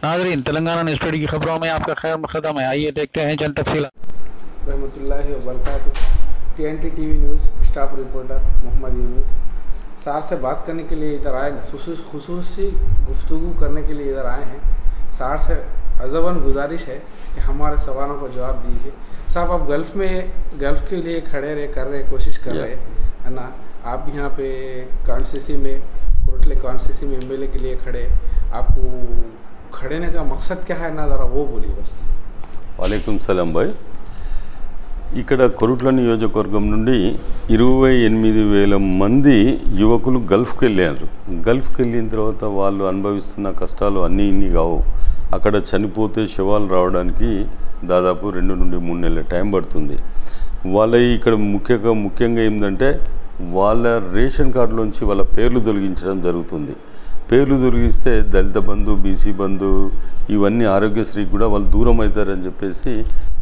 नाज़रीन, Telangana news today की खबरों में आपका खैर मक़दम है। आइए देखते हैं चंद तफ़सीलात। रहमतुल्लाहि व बरकातुहू। TNT TV news staff reporter Mohammad Yunus सार से बात करने के लिए इधर आए, खुसूसी गुफ्तगू करने के लिए इधर आए हैं। सार से अज़बन गुजारिश है कि हमारे सवालों का जवाब दीजिए। साहब, आप गल्फ़ के लिए कोशिश कर रहे है ना। आप यहाँ पे कॉन्स्टिट्यूंसी में कोटले कॉन्स्टिट्यूंसी में MLA के लिए खड़े, आपको खड़ेने का मकसद क्या है ना, ज़रा वो बोलिए बस। वालेकुम सलाम भाई। ఇక్కడ కొరుట్ల నియోజకవర్గం నుండి 28,000 మంది యువకులు గల్ఫ్కి వెళ్ళారు. గల్ఫ్కి వెళ్ళిన తర్వాత వాళ్ళు అనుభవిస్తున్న కష్టాలు అన్నీ ఇన్ని కావు. అక్కడ చనిపోతే శవాలు రావడానికి దాదాపు 2 నుండి 3 నెలల టైం పడుతుంది. వాళ్ళ ఇక్కడ ముఖ్యంగా ఏంటంటే వాళ్ళ రేషన్ కార్డులోంచి వాళ్ళ పేర్లు తొలగించడం జరుగుతుంది. పేర్లు తొలగిస్తే దళిత బంధు, బీసీ బంధు, ఇవన్నీ ఆరోగ్యశ్రీకి కూడా వాళ్ళు దూరం అవుతారని చెప్పేసి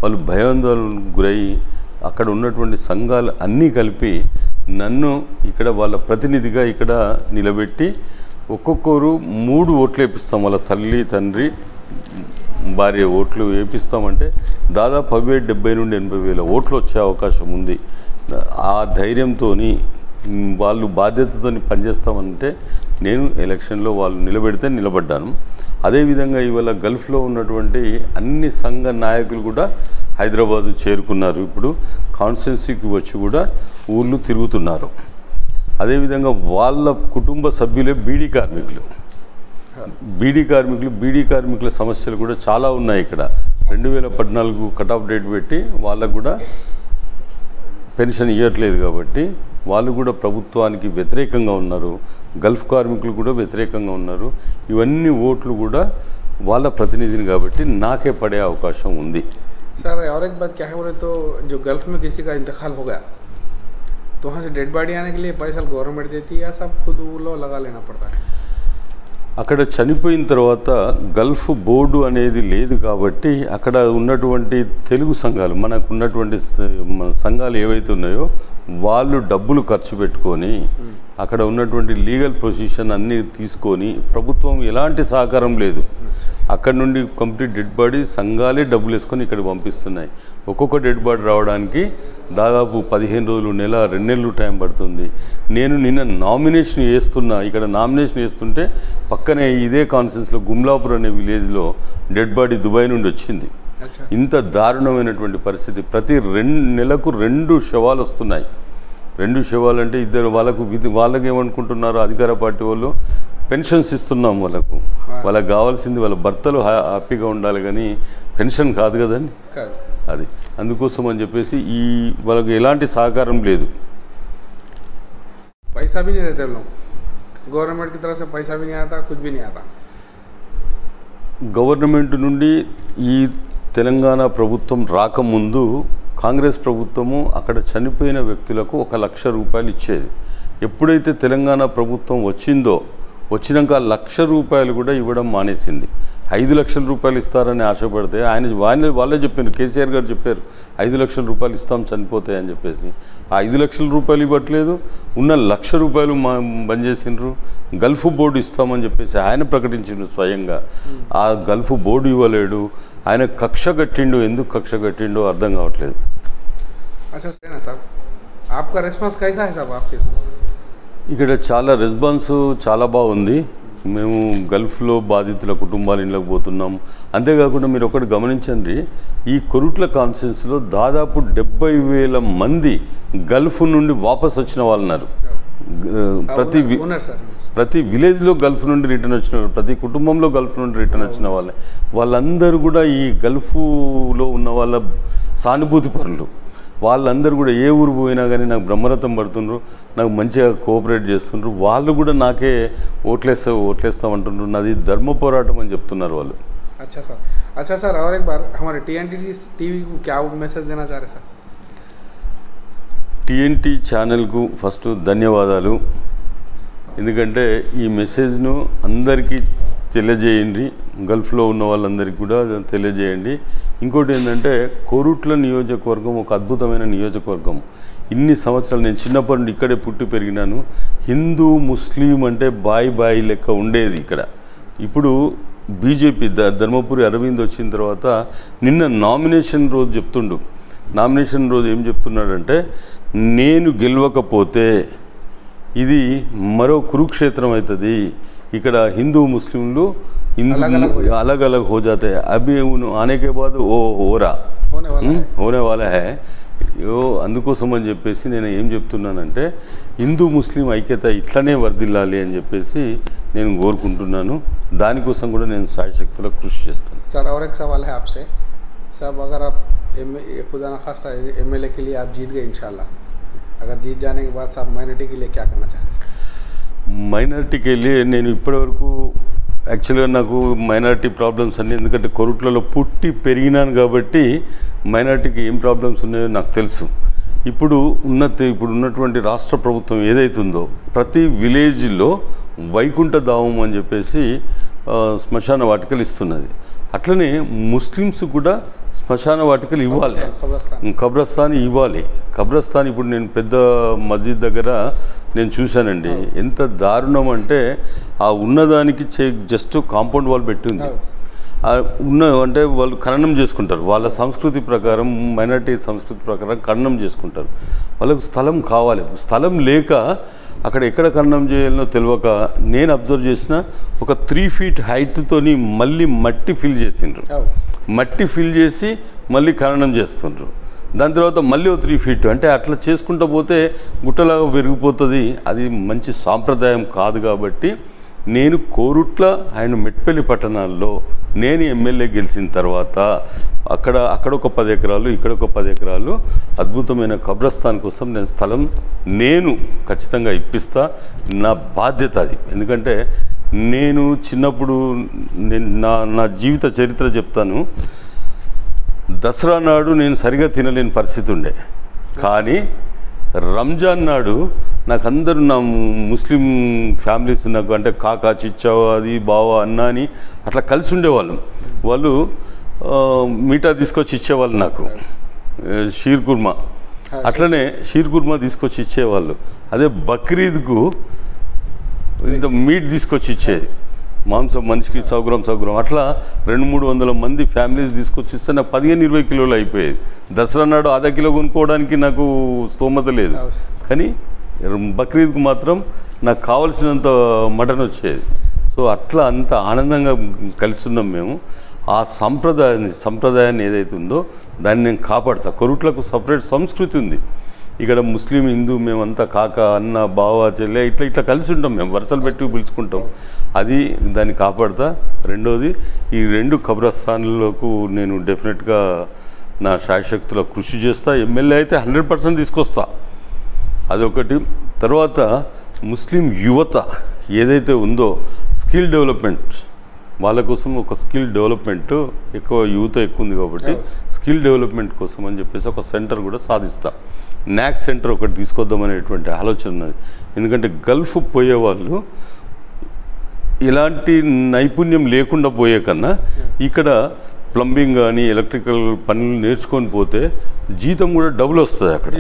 వాళ్ళు భయాందోళనకు గురై అక్కడ ఉన్నటువంటి సంఘాలు అన్నీ కలిపి నన్ను ఇక్కడ వాళ్ళ ప్రతినిధిగా ఇక్కడ నిలబెట్టి ఒక్కొక్కరు 3 ఓట్లు వేపిస్తాం. వాళ్ళ తల్లి, తండ్రి, భార్య ఓట్లు వేపిస్తామంటే దాదాపు 70 నుండి 80,000 ఓట్లు వచ్చే అవకాశం ఉంది. ఆ ధైర్యంతో వాళ్ళు బాధ్యతతో పనిచేస్తామంటే నేను ఎలక్షన్లో వాళ్ళు నిలబెడితే నిలబడ్డాను. అదేవిధంగా ఇవాళ గల్ఫ్లో ఉన్నటువంటి అన్ని సంఘ నాయకులు కూడా హైదరాబాదు చేరుకున్నారు. ఇప్పుడు కాన్స్టిట్యున్సీకి వచ్చి కూడా ఊళ్ళు తిరుగుతున్నారు. అదేవిధంగా వాళ్ళ కుటుంబ సభ్యులే బీడీ కార్మికుల సమస్యలు కూడా చాలా ఉన్నాయి. ఇక్కడ 2014 కట్ ఆఫ్ డేట్ పెట్టి వాళ్ళకు కూడా పెన్షన్ ఇవ్వట్లేదు కాబట్టి వాళ్ళు కూడా ప్రభుత్వానికి వ్యతిరేకంగా ఉన్నారు. గల్ఫ్ కార్మికులు కూడా వ్యతిరేకంగా ఉన్నారు. ఇవన్నీ ఓట్లు కూడా వాళ్ళ ప్రతినిధిని కాబట్టి నాకే పడే అవకాశం ఉంది. सर, और एक बात क्या है बोले तो, जो गल्फ में किसी का इंतकाल हो गया तो वहाँ से डेड बॉडी आने के लिए पैसा गवर्नमेंट देती है या सब खुद वो लोग लगा लेना पड़ता है? అక్కడ చనిపోయిన తర్వాత గల్ఫ్ బోర్డు అనేది లేదు కాబట్టి అక్కడ ఉన్నటువంటి తెలుగు సంఘాలు, మనకు ఉన్నటువంటి సంఘాలు ఏవైతే ఉన్నాయో వాళ్ళు డబ్బులు ఖర్చు పెట్టుకొని అక్కడ ఉన్నటువంటి లీగల్ పొజిషన్ అన్నీ తీసుకొని, ప్రభుత్వం ఎలాంటి సహకారం లేదు, అక్కడ నుండి కంప్లీట్ డెడ్ బాడీ సంఘాలే డబ్బులు వేసుకొని ఇక్కడ పంపిస్తున్నాయి. ఒక్కొక్క డెడ్ బాడీ రావడానికి దాదాపు 15 రోజులు, నెల, 2 నెలలు టైం పడుతుంది. నేను నిన్న నామినేషన్ వేస్తున్నా. ఇక్కడ నామినేషన్ వేస్తుంటే పక్కనే ఇదే కాన్స్టిట్యున్సీలో గుమ్లాపూర్ అనే విలేజ్లో డెడ్ బాడీ దుబాయ్ నుండి వచ్చింది. ఇంత దారుణమైనటువంటి పరిస్థితి. ప్రతి 2 నెలలకు 2 శవాలు వస్తున్నాయి. 2 శవాలు అంటే ఇద్దరు వాళ్ళకి ఏమనుకుంటున్నారు అధికార పార్టీ వాళ్ళు, పెన్షన్స్ ఇస్తున్నాం వాళ్ళకు కావాల్సింది వాళ్ళ భర్తలు హ్యాపీగా ఉండాలి కానీ పెన్షన్ కాదు కదండి. అది అందుకోసం అని చెప్పేసి వాళ్ళకి ఎలాంటి సహకారం లేదు. पैसा भी नहीं देते लोग, गवर्नमेंट की तरफ से पैसा भी नहीं आता, कुछ भी नहीं आता. గవర్నమెంట్ నుండి ఈ తెలంగాణ ప్రభుత్వం రాకముందు కాంగ్రెస్ ప్రభుత్వము అక్కడ చనిపోయిన వ్యక్తులకు 1,00,000 రూపాయలు ఇచ్చేది. ఎప్పుడైతే తెలంగాణ ప్రభుత్వం వచ్చినాక 1,00,000 రూపాయలు కూడా ఇవ్వడం మానేసింది. 5 లక్షల రూపాయలు ఇస్తారని ఆశపడితే వాళ్ళే చెప్పారు, కేసీఆర్ గారు చెప్పారు 5 లక్షల రూపాయలు ఇస్తాం చనిపోతాయి అని చెప్పేసి. ఆ 5 లక్షల రూపాయలు ఇవ్వట్లేదు, ఉన్న 1,00,000 రూపాయలు బంద్ చేసిండ్రు. గల్ఫ్ బోర్డు ఇస్తామని చెప్పేసి ఆయన ప్రకటించిండు స్వయంగా. ఆ గల్ఫ్ బోర్డు ఇవ్వలేడు. ఆయన కక్ష కట్టిండు. ఎందుకు కక్ష కట్టిండో అర్థం కావట్లేదు. अच्छा साहब, आपका रेस्पॉन्स कैसा है साहब आपके इसमें? ఇక్కడ చాలా రెస్పాన్స్ చాలా బాగుంది. మేము గల్ఫ్లో బాధితుల కుటుంబాల ఇళ్ళకి పోతున్నాం. అంతేకాకుండా మీరు ఒకటి గమనించండి, ఈ కొరుట్ల కాన్స్టిట్యున్సీలో దాదాపు 70,000 మంది గల్ఫ్ నుండి వాపస్ వచ్చిన వాళ్ళు ఉన్నారు. ప్రతి విలేజ్లో గల్ఫ్ నుండి రిటర్న్ వచ్చిన, ప్రతి కుటుంబంలో గల్ఫ్ నుండి రిటర్న్ వచ్చిన వాళ్ళందరూ కూడా ఈ గల్ఫ్లో ఉన్న వాళ్ళ సానుభూతి పరులు. వాళ్ళందరూ కూడా ఏ ఊరు పోయినా కానీ నాకు బ్రహ్మరథం పడుతుండ్రు, నాకు మంచిగా కోఆపరేట్ చేస్తుండ్రు. వాళ్ళు కూడా నాకే ఓట్లేస్తామంటుండ్రు. నాది ధర్మ పోరాటం అని చెప్తున్నారు వాళ్ళు. अच्छा सर, और एक बार हमारे TNT टीवी को क्या मैसेज देना चाह रहे सर? TNT ఛానల్కు ఫస్ట్ ధన్యవాదాలు. ఎందుకంటే ఈ మెసేజ్ను అందరికీ తెలియజేయండి, గల్ఫ్లో ఉన్న వాళ్ళందరికీ కూడా తెలియజేయండి. ఇంకోటి ఏంటంటే కోరుట్ల నియోజకవర్గం ఒక అద్భుతమైన నియోజకవర్గం. ఇన్ని సంవత్సరాలు నేను చిన్నప్పటి నుండి ఇక్కడే పుట్టి పెరిగినాను. హిందూ ముస్లిం అంటే బాయి లెక్క ఉండేది ఇక్కడ. ఇప్పుడు బీజేపీ ధర్మపురి అరవింద్ వచ్చిన తర్వాత నిన్న నామినేషన్ రోజు చెప్తుండు. నామినేషన్ రోజు ఏం చెప్తున్నాడంటే, నేను గెలవకపోతే ఇది మరో కురుక్షేత్రం అవుతుంది, ఇక్కడ హిందూ ముస్లింలు अलग अलग हो जाते हैं, अभी आने के बाद वो होने वाला है అందుకోసం అని చెప్పేసి నేను ఏం చెప్తున్నానంటే, హిందూ ముస్లిం ఐక్యత ఇట్లనే వర్ధిల్లాలి అని చెప్పేసి నేను కోరుకుంటున్నాను. దానికోసం కూడా నేను సాయశక్తుల కృషి చేస్తాను. सर और एक सवाल है आपसे साहब, अगर आप खुदा न खास्ता एमएलए के लिए आप जीत गए इंशाल्लाह, अगर जीत जाने के बाद साहब माइनॉरिटी के लिए क्या करना चाहते हैं? మైనారిటీకి వెళ్ళి నేను ఇప్పటివరకు యాక్చువల్గా నాకు మైనారిటీ ప్రాబ్లమ్స్ అన్నీ, ఎందుకంటే కొరుట్లలో పుట్టి పెరిగినాను కాబట్టి మైనారిటీకి ఏం ప్రాబ్లమ్స్ ఉన్నాయో నాకు తెలుసు. ఇప్పుడు ఉన్నటువంటి రాష్ట్ర ప్రభుత్వం ఏదైతుందో ప్రతి విలేజ్లో వైకుంఠ ధామం అని చెప్పేసి శ్మశాన వాటికలు ఇస్తున్నది. అట్లనే ముస్లిమ్స్ కూడా శ్మశాన వాటికలు ఇవ్వాలి, కబ్రస్థాన్ ఇవ్వాలి. కబ్రస్థాన్ ఇప్పుడు నేను పెద్ద మస్జిద్ దగ్గర నేను చూశానండి, ఎంత దారుణం అంటే ఆ ఉన్నదానికి జస్ట్ కాంపౌండ్ వాల్ పెట్టింది. అంటే వాళ్ళు ఖననం చేసుకుంటారు, వాళ్ళ సంస్కృతి ప్రకారం, మైనారిటీ సంస్కృతి ప్రకారం ఖననం చేసుకుంటారు. వాళ్ళకు స్థలం కావాలి, స్థలం లేక అక్కడ ఎక్కడ ఖననం చేయాలనో తెలియక నేను అబ్జర్వ్ చేసిన ఒక 3 feet హైట్తోని మళ్ళీ మట్టి ఫిల్ చేసిండ్రు, మట్టి ఫిల్ చేసి మళ్ళీ ఖననం చేస్తుండ్రు. దాని తర్వాత మళ్ళీ 3 feet, అంటే అట్లా చేసుకుంటూ పోతే గుట్టలాగా పెరిగిపోతుంది. అది మంచి సాంప్రదాయం కాదు. కాబట్టి నేను కోరుట్ల అండ్ మెట్పల్లి పట్టణాల్లో నేను ఎమ్మెల్యే గెలిచిన తర్వాత అక్కడ ఒక 10 ఎకరాలు, ఇక్కడ ఒక 10 ఎకరాలు అద్భుతమైన కబ్రస్థాన్ కోసం నేను స్థలం ఖచ్చితంగా ఇప్పిస్తా. నా బాధ్యత అది. ఎందుకంటే నేను చిన్నప్పుడు నా జీవిత చరిత్ర చెప్తాను. దసరా నాడు నేను సరిగా తినలేని పరిస్థితి ఉండే, కానీ రంజాన్ నాడు నాకు అందరూ నా ముస్లిం ఫ్యామిలీస్ నాకు అంటే కాకా, చిచ్చావ, అది బావ, అన్న అని అట్లా కలిసి ఉండేవాళ్ళం. వాళ్ళు మీఠా తీసుకొచ్చి ఇచ్చేవాళ్ళు, నాకు షీర్ కుర్మా, అట్లనే షీర్ కుర్మా తీసుకొచ్చి ఇచ్చేవాళ్ళు. అదే బక్రీద్కు ఇంత మీట్ తీసుకొచ్చి ఇచ్చేది, మాంసం మనిషికి 100 grams 100 grams అట్లా 200-300 మంది ఫ్యామిలీస్ తీసుకొచ్చి ఇస్తే నాకు 15-20 కిలోలు అయిపోయేది. దసరా నాడు ½ కిలో కొనుక్కోవడానికి నాకు స్తోమత లేదు, కానీ బక్రీద్కు మాత్రం నాకు కావలసినంత మటన్ వచ్చేది. సో అట్లా అంత ఆనందంగా కలుస్తున్నాం మేము. ఆ సంప్రదాయాన్ని ఏదైతే ఉందో దాన్ని నేను కాపాడతా. కొరుట్లకు సపరేట్ సంస్కృతి ఉంది. ఇక్కడ ముస్లిం, హిందూ మేమంతా కాక, అన్న, బావ, చెల్లె ఇట్లా కలిసి ఉంటాం. మేము వరుసలు పెట్టి పిలుచుకుంటాం. అది దాన్ని కాపాడతా. రెండోది, ఈ 2 కబ్రస్థాన్లకు నేను డెఫినెట్గా నా శాయశక్తుల కృషి చేస్తా. ఎమ్మెల్యే అయితే 100% తీసుకొస్తా, అదొకటి. తర్వాత ముస్లిం యువత ఏదైతే ఉందో స్కిల్ డెవలప్మెంట్, వాళ్ళ కోసం ఒక స్కిల్ డెవలప్మెంట్ ఎక్కువ యువత ఎక్కువ ఉంది కాబట్టి స్కిల్ డెవలప్మెంట్ కోసం అని చెప్పేసి ఒక సెంటర్ కూడా సాధిస్తా. నాక్ సెంటర్ ఒకటి తీసుకొద్దామనేటువంటి ఆలోచన ఉన్నది. ఎందుకంటే గల్ఫ్ పోయేవాళ్ళు ఇలాంటి నైపుణ్యం లేకుండా పోయే కన్నా ఇక్కడ ప్లంబింగ్ కానీ ఎలక్ట్రికల్ పనులు నేర్చుకొని పోతే జీతం కూడా డబుల్ వస్తుంది అక్కడ.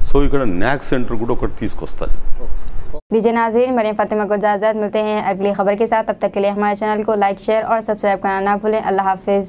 సో ఇక్కడ నాక్ సెంటర్ కూడా ఒకటి తీసుకొస్తాను. दीजिए नाज़रीन, मरियम फ़ातिमा को इजाज़त। मिलते हैं अगली खबर के साथ। तब तक के लिए हमारे चैनल को लाइक, शेयर और सब्सक्राइब करना ना भूलें। अल्लाह हाफिज़।